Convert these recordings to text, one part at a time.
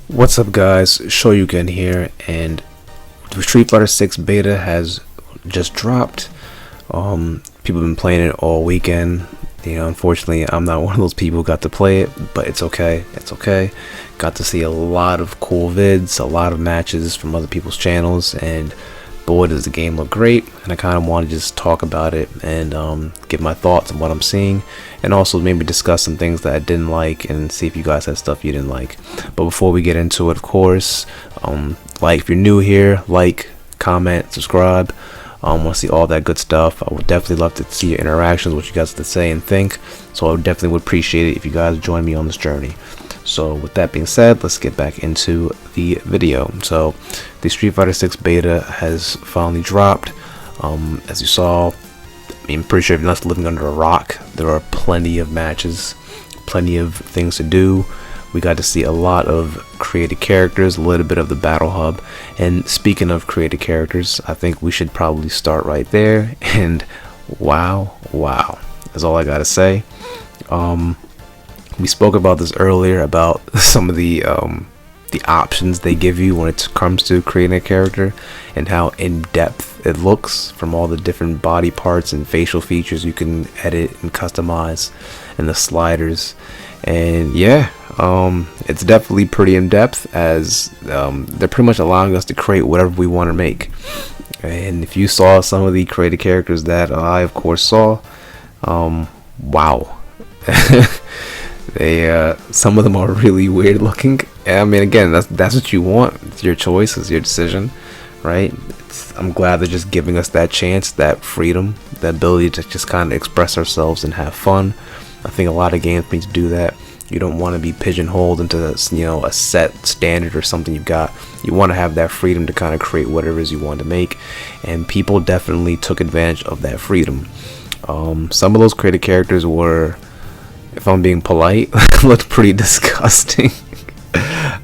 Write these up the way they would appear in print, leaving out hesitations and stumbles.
What's up, guys? Shoryuken here, and the Street Fighter 6 beta has just dropped. People have been playing it all weekend. Unfortunately, I'm not one of those people who got to play it, but it's okay. It's okay. Got to see a lot of cool vids, a lot of matches from other people's channels, and boy, does the game look great. And I kind of want to just talk about it and give my thoughts on what I'm seeing, and also maybe discuss some things that I didn't like and see if you guys had stuff you didn't like. But before we get into it, of course, like if you're new here, like, comment, subscribe. Want to see all that good stuff. I would definitely love to see your interactions, what you guys have to say and think. So I definitely would appreciate it if you guys join me on this journey. So with that being said, let's get back into the video. So the Street Fighter 6 beta has finally dropped. As you saw, I'm pretty sure if you're not living under a rock, there are plenty of matches, plenty of things to do. We got to see a lot of created characters, a little bit of the battle hub. And speaking of created characters, I think we should probably start right there. And wow, that's all I gotta say. We spoke about this earlier about some of the options they give you when it comes to creating a character and how in depth it looks, from all the different body parts and facial features you can edit and customize, and the sliders. And yeah, it's definitely pretty in depth, as they're pretty much allowing us to create whatever we want to make. And if you saw some of the created characters that I of course saw, wow. They some of them are really weird looking. I mean, again, that's what you want. It's your choice, it's your decision, right? I'm glad they're just giving us that chance, that freedom, the ability to just kind of express ourselves and have fun. I think a lot of games need to do that. You don't want to be pigeonholed into a set standard or something you've got. You want to have that freedom to kind of create whatever it is you want to make, and people definitely took advantage of that freedom. Some of those created characters were, if I'm being polite, looked pretty disgusting.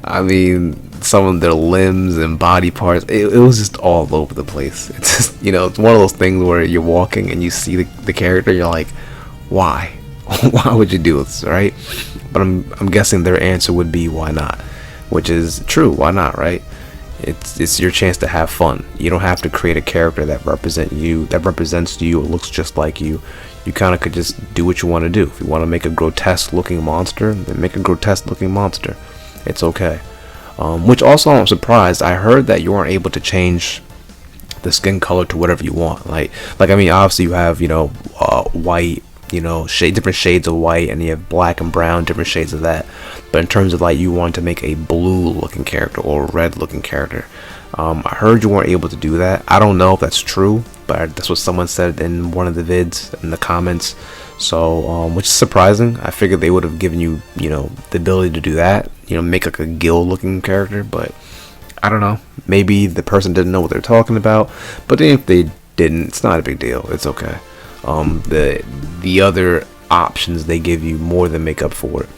I mean, some of their limbs and body parts, it was just all over the place. It's just, it's one of those things where you're walking and you see the character, you're like, why? Why would you do this, right? But I'm guessing their answer would be why not, which is true. Why not, right? It's your chance to have fun. You don't have to create a character that represents you or looks just like you. You kind of could just do what you want to do. If you want to make a grotesque looking monster, then make a grotesque looking monster. It's okay. Which also, I'm surprised, I heard that you aren't able to change the skin color to whatever you want. Like I mean, obviously you have white, different shades of white, and you have black and brown, different shades of that. But in terms of like, you want to make a blue looking character or a red looking character, I heard you weren't able to do that. I don't know if that's true, but that's what someone said in one of the vids in the comments. So which is surprising. I figured they would have given you the ability to do that, make like a Gil looking character. But I don't know, maybe the person didn't know what they're talking about. But if they didn't, it's not a big deal. It's okay. The other options they give you more than make up for it.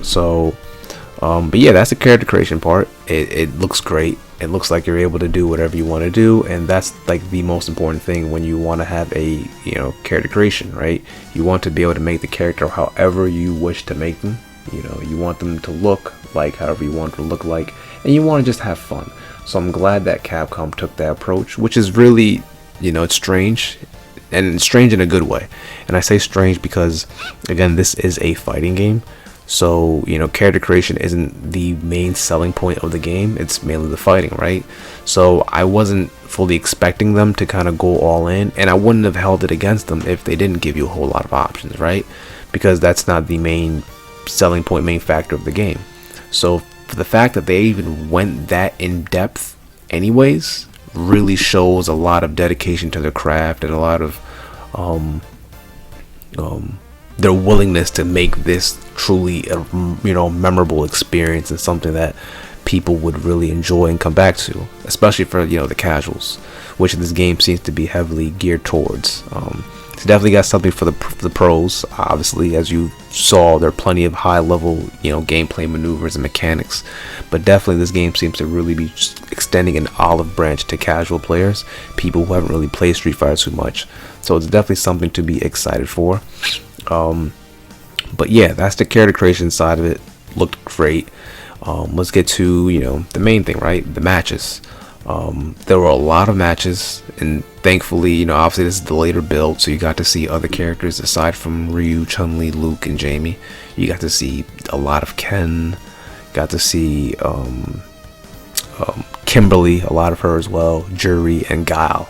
So but yeah, that's the character creation part. It looks great. It looks like you're able to do whatever you want to do, and that's like the most important thing when you want to have a character creation, right? You want to be able to make the character however you wish to make them. You want them to look like however you want them to look like, and you want to just have fun. So I'm glad that Capcom took that approach, which is really, it's strange, and it's strange in a good way. And I say strange because, again, this is a fighting game. So, character creation isn't the main selling point of the game. It's mainly the fighting, right? So I wasn't fully expecting them to kind of go all in, and I wouldn't have held it against them if they didn't give you a whole lot of options, right? Because that's not the main selling point, main factor of the game. So for the fact that they even went that in depth anyways, really shows a lot of dedication to their craft and a lot of their willingness to make this truly a memorable experience and something that people would really enjoy and come back to, especially for the casuals, which this game seems to be heavily geared towards. It's definitely got something for the pros. Obviously, as you saw, there are plenty of high level gameplay maneuvers and mechanics, but definitely this game seems to really be extending an olive branch to casual players, people who haven't really played Street Fighter too much. So it's definitely something to be excited for. But yeah, that's the character creation side of it. Looked great. Let's get to, the main thing, right? The matches. There were a lot of matches, and thankfully, obviously this is the later build, so you got to see other characters aside from Ryu, Chun-Li, Luke, and Jamie. You got to see a lot of Ken, got to see Kimberly, a lot of her as well, Jury, and Guile.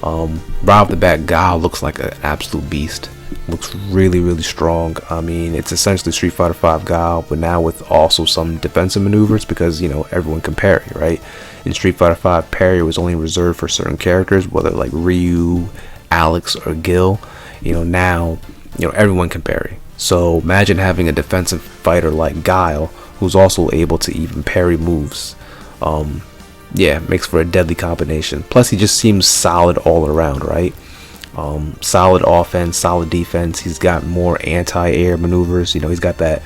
Right off the bat, Guile looks like an absolute beast. Looks really, really strong. I mean, it's essentially Street Fighter V Guile, but now with also some defensive maneuvers, because everyone can parry, right? In Street Fighter V, parry was only reserved for certain characters, whether like Ryu, Alex, or Gil. Now everyone can parry. So imagine having a defensive fighter like Guile, who's also able to even parry moves. Makes for a deadly combination. Plus, he just seems solid all around, right? Solid offense, solid defense. He's got more anti-air maneuvers. He's got that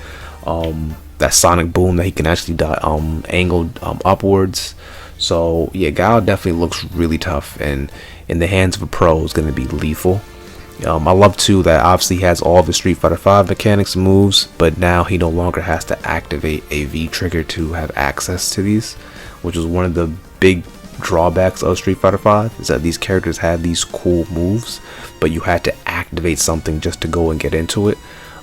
sonic boom that he can actually angle upwards. So yeah, Guile definitely looks really tough, and in the hands of a pro is going to be lethal. I love too that obviously he has all of the Street Fighter V mechanics and moves, but now he no longer has to activate a V trigger to have access to these, which is one of the big drawbacks of Street Fighter V, is that these characters had these cool moves, but you had to activate something just to go and get into it.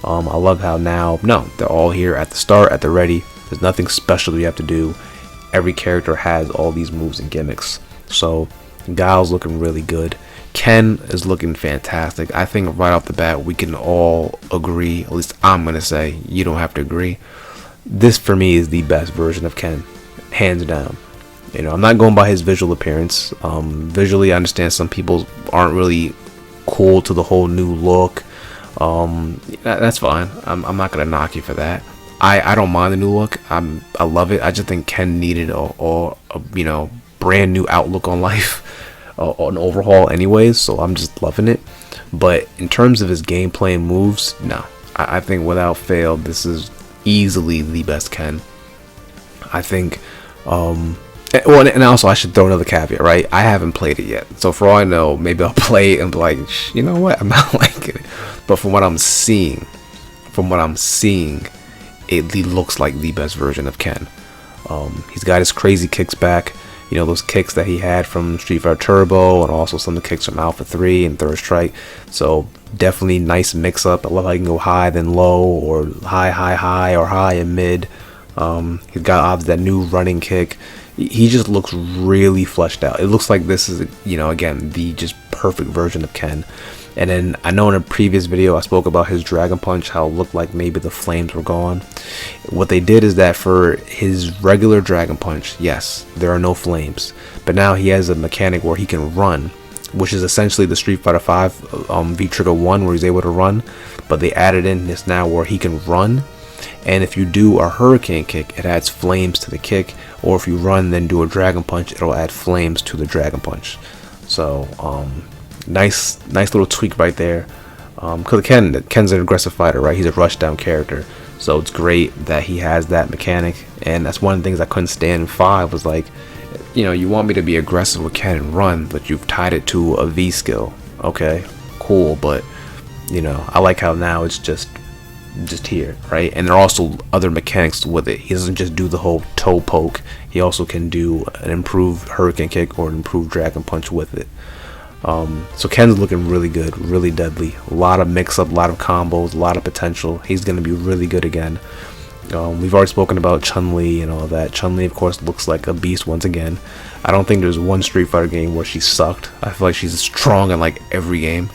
I love how now, no, they're all here at the start, at the ready. There's nothing special that you have to do. Every character has all these moves and gimmicks. So Guile's looking really good. Ken is looking fantastic. I think right off the bat we can all agree, at least I'm gonna say, you don't have to agree, this for me is the best version of Ken, hands down. I'm not going by his visual appearance. Visually, I understand some people aren't really cool to the whole new look. That's fine. I'm not gonna knock you for that. I don't mind the new look. I love it. I just think Ken needed a brand new outlook on life, an overhaul anyways. So I'm just loving it. But in terms of his gameplay and moves, no. I think without fail, this is easily the best Ken. I think. And also I should throw another caveat, right? I haven't played it yet, so for all I know, maybe I'll play it and be like, you know what, I'm not liking it. But from what I'm seeing, it looks like the best version of Ken. He's got his crazy kicks back, those kicks that he had from Street Fighter Turbo, and also some of the kicks from Alpha 3 and Third Strike. So definitely nice mix up. I love how you can go high then low, or high, or high and mid. He's got obviously that new running kick. He just looks really fleshed out. It looks like this is, again, the just perfect version of Ken. And then I know in a previous video I spoke about his Dragon Punch, how it looked like maybe the flames were gone. What they did is that for his regular Dragon Punch, yes, there are no flames. But now he has a mechanic where he can run, which is essentially the Street Fighter V V-Trigger 1 where he's able to run. But they added in this now where he can run. And if you do a hurricane kick, it adds flames to the kick, or if you run then do a Dragon Punch, it'll add flames to the Dragon Punch. So nice little tweak right there. Because Ken's an aggressive fighter, right? He's a rushdown character, so it's great that he has that mechanic. And that's one of the things I couldn't stand in 5 was like, you want me to be aggressive with Ken and run, but you've tied it to a V skill. Okay, cool, but I like how now it's just here, right? And there are also other mechanics with it. He doesn't just do the whole toe poke. He also can do an improved hurricane kick or an improved Dragon Punch with it. So Ken's looking really good, really deadly. A lot of mix up, a lot of combos, a lot of potential. He's going to be really good again. We've already spoken about Chun-Li and all that. Chun-Li, of course, looks like a beast once again. I don't think there's one Street Fighter game where she sucked. I feel like she's strong in like every game.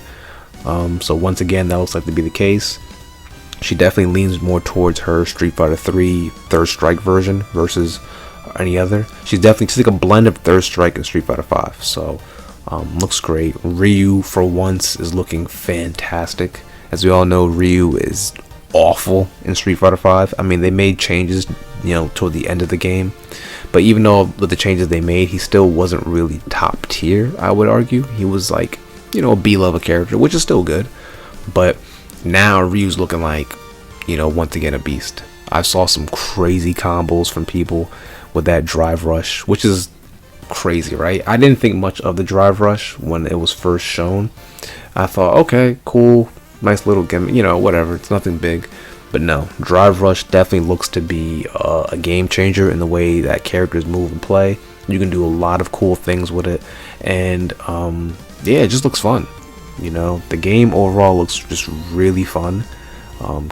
So once again, that looks like to be the case. She definitely leans more towards her Street Fighter 3 Third Strike version versus any other. She's like a blend of Third Strike and Street Fighter 5. So looks great. Ryu for once is looking fantastic. As we all know, Ryu is awful in Street Fighter 5. I mean, they made changes, toward the end of the game. But even though with the changes they made, he still wasn't really top tier, I would argue. He was like, a B-level character, which is still good. But now Ryu's looking like, once again a beast. I saw some crazy combos from people with that drive rush, which is crazy, right? I didn't think much of the drive rush when it was first shown. I thought, okay, cool, nice little gimmick, whatever, it's nothing big. But no, Drive Rush definitely looks to be a game changer in the way that characters move and play. You can do a lot of cool things with it, and yeah, it just looks fun. You know, the game overall looks just really fun.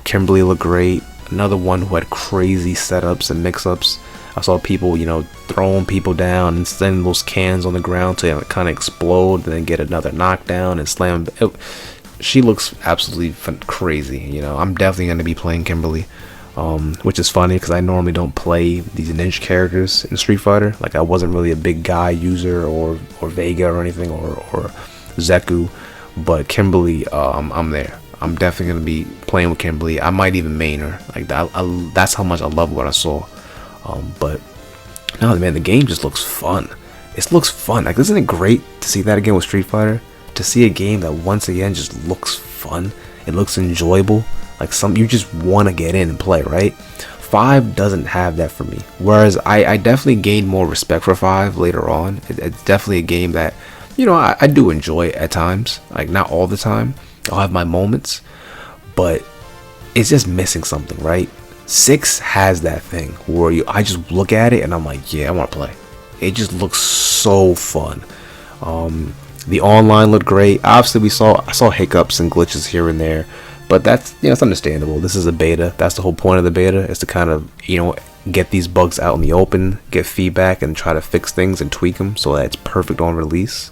Kimberly looked great. Another one who had crazy setups and mix-ups. I saw people, you know, throwing people down and sending those cans on the ground to kind of explode, and then get another knockdown and slam. She looks absolutely crazy. You know, I'm definitely going to be playing Kimberly, which is funny because I normally don't play these ninja characters in Street Fighter. Like, I wasn't really a big Guy user or Vega or anything, or Zeku, but Kimberly, I'm there. I'm definitely going to be playing with Kimberly. I might even main her. Like, that's how much I love what I saw. But no, man, the game just looks fun. It looks fun. Like, isn't it great to see that again with Street Fighter? To see a game that once again just looks fun. It looks enjoyable. Like, you just want to get in and play, right? 5 doesn't have that for me. Whereas I definitely gained more respect for 5 later on. It's definitely a game that, you know, I do enjoy at times. Like, not all the time. I'll have my moments, but it's just missing something, right? 6 has that thing where I just look at it and I'm like, yeah, I want to play. It just looks so fun. The online looked great. Obviously, I saw hiccups and glitches here and there, but that's, you know, it's understandable. This is a beta. That's the whole point of the beta, is to kind of, you know, get these bugs out in the open, get feedback, and try to fix things and tweak them so that it's perfect on release.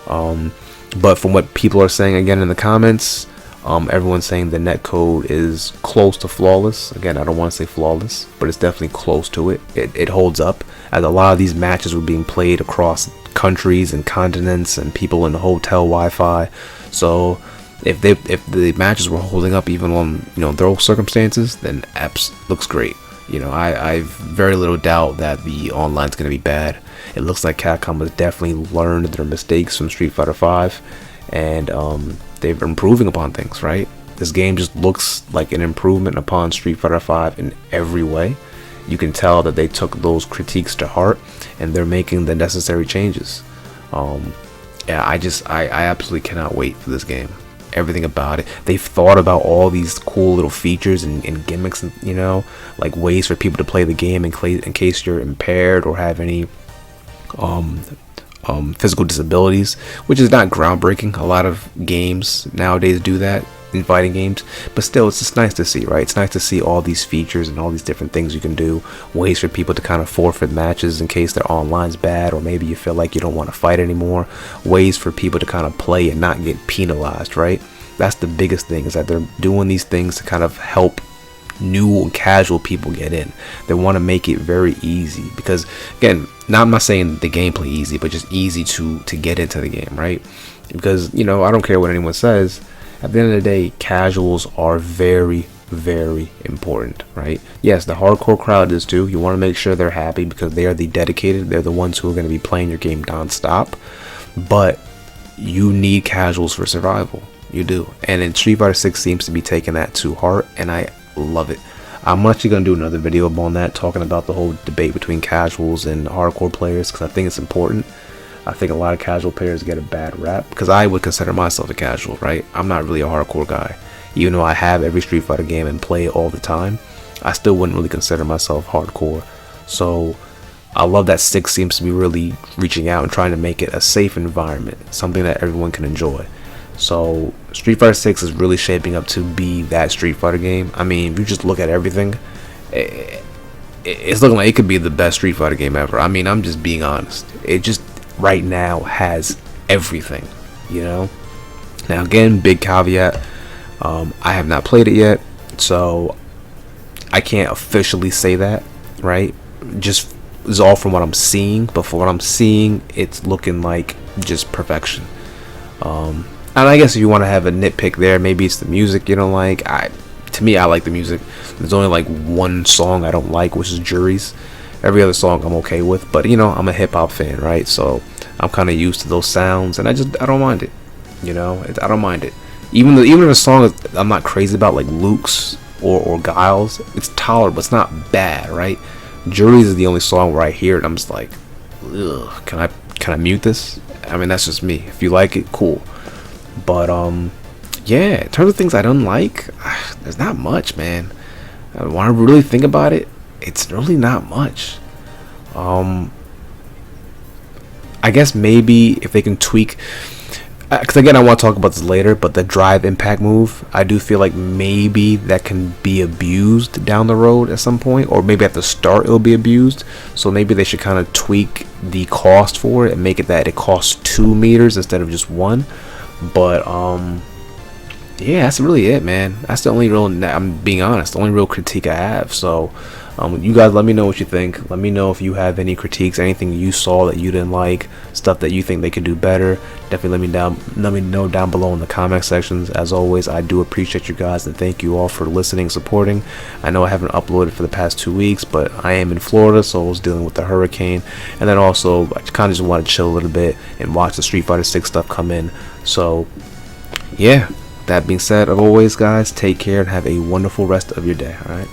But from what people are saying again in the comments, everyone's saying the netcode is close to flawless. Again, I don't want to say flawless, but it's definitely close to it. It holds up, as a lot of these matches were being played across countries and continents and people in the hotel Wi-Fi. So if the matches were holding up even on, you know, those circumstances, then apps looks great. You know, I've very little doubt that the online's going to be bad. It looks like Capcom has definitely learned their mistakes from Street Fighter V, and they're improving upon things, right? This game just looks like an improvement upon Street Fighter V in every way. You can tell that they took those critiques to heart, and they're making the necessary changes. Yeah, I absolutely cannot wait for this game. Everything about it. They've thought about all these cool little features and gimmicks, and, you know, like ways for people to play the game in case you're impaired or have any physical disabilities, which is not groundbreaking. A lot of games nowadays do that in fighting games, but still, it's just nice to see, right? It's nice to see all these features and all these different things you can do, ways for people to kind of forfeit matches in case their online's bad, or maybe you feel like you don't want to fight anymore, ways for people to kind of play and not get penalized, right? That's the biggest thing, is that they're doing these things to kind of help new and casual people get in. They want to make it very easy, because again, now I'm not saying the gameplay easy, but just easy to get into the game, right? Because, you know, I don't care what anyone says, at the end of the day, casuals are very, very important, right? Yes, the hardcore crowd is too. You want to make sure they're happy, because they are the dedicated. They're the ones who are going to be playing your game non-stop. But you need casuals for survival. You do. And in Street Fighter 6 seems to be taking that to heart, and I love it. I'm actually going to do another video on that, talking about the whole debate between casuals and hardcore players, because I think it's important. I think a lot of casual players get a bad rap, because I would consider myself a casual, right? I'm not really a hardcore guy. Even though I have every Street Fighter game and play it all the time, I still wouldn't really consider myself hardcore. So I love that 6 seems to be really reaching out and trying to make it a safe environment, something that everyone can enjoy. So Street Fighter 6 is really shaping up to be that Street Fighter game. I mean, if you just look at everything, it's looking like it could be the best Street Fighter game ever. I mean, I'm just being honest. It just right now has everything, you know. Now again, big caveat, I have not played it yet, so I can't officially say that, right? Just is all from what I'm seeing, but for what I'm seeing, it's looking like just perfection. And I guess if you want to have a nitpick there, maybe it's the music you don't like. To me, I like the music. There's only like one song I don't like, which is Jury's. Every other song I'm okay with, but you know, I'm a hip-hop fan, right? So I'm kind of used to those sounds, and I don't mind it, you know. I don't mind it. Even if a song I'm not crazy about, like Luke's or Guile's, it's tolerable. It's not bad, right? Jury's is the only song where I hear it, I'm just like, ugh, can I mute this? I mean, that's just me. If you like it, cool. But yeah, in terms of things I don't like, there's not much, man. I want to really think about it. It's really not much. Um, I guess maybe if they can tweak, because again, I want to talk about this later, but the drive impact move, I do feel like maybe that can be abused down the road at some point, or maybe at the start it'll be abused. So maybe they should kind of tweak the cost for it and make it that it costs 2 meters instead of just 1. But yeah, that's really it, man. That's the only real, I'm being honest, the only real critique I have. So you guys let me know what you think. Let me know if you have any critiques, anything you saw that you didn't like, stuff that you think they could do better. Definitely let me know down below in the comment sections. As always, I do appreciate you guys and thank you all for listening, supporting. I know I haven't uploaded for the past 2 weeks, but I am in Florida, so I was dealing with the hurricane, and then also I kind of just want to chill a little bit and watch the Street Fighter 6 stuff come in. So yeah, that being said, as always, guys, take care and have a wonderful rest of your day. All right.